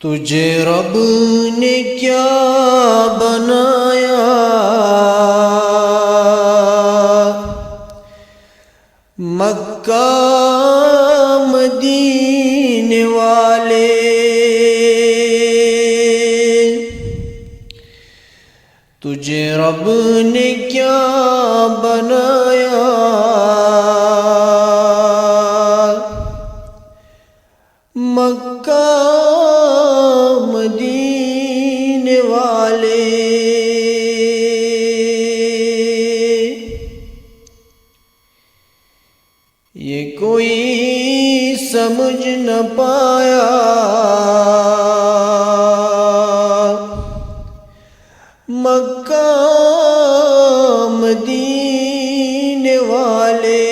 تجھے رب نے کیا بنایا، مکہ مدینے والے تجھے رب نے کیا بنایا، مکہ مدینے والے یہ کوئی سمجھ نہ پایا، مکہ مدینے والے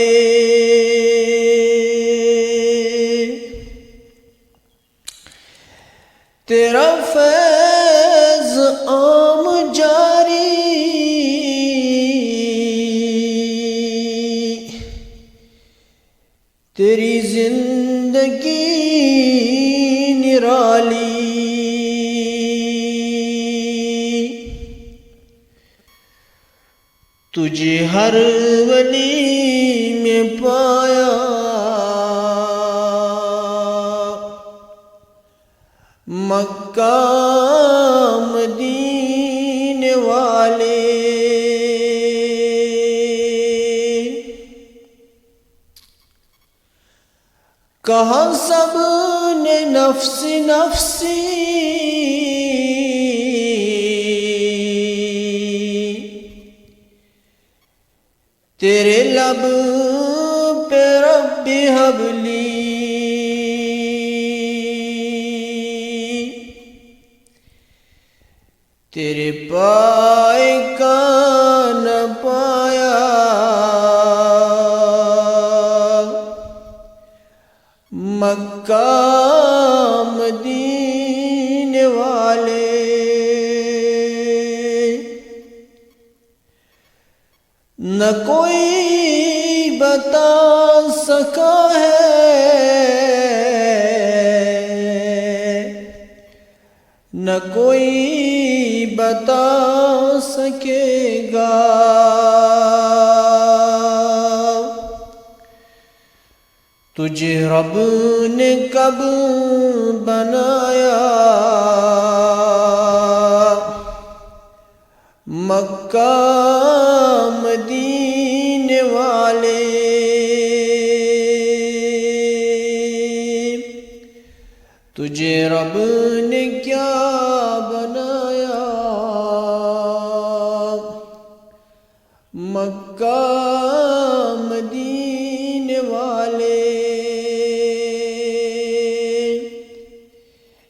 تیرا فیض عام جاری، تیری زندگی نرالی، تجھے ہر ولی میں پایا، مکہ مدینے والے کہاں سب نے نفس نفسی، تیرے لب پہ رب حبلی، تیرے پائے کا نہ پایا، مکہ مدینے والے نہ کوئی بتا سکا ہے، نہ کوئی بتا سکے گا، تجھے رب نے کب بنایا، مکہ مدینے والے تجھے رب نے کیا بنایا، مکہ مدینے والے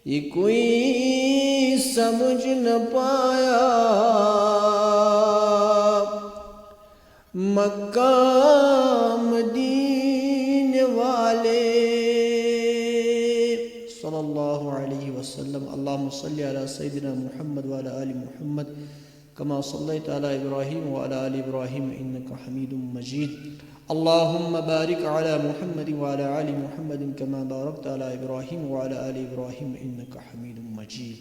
یہ کوئی سمجھ نہ پایا، مکہ مدینے والے صلی اللہ علیہ وسلم۔ اللہم صلی علی سیدنا محمد وعلی آل محمد کما صلیت علی ابراہیم وعلی آل ابراہیم انکا حمید مجید۔ اللہم بارک علی محمد وعلی آل محمد کما بارکت علی ابراہیم وعلی آل ابراہیم انکا حمید مجید۔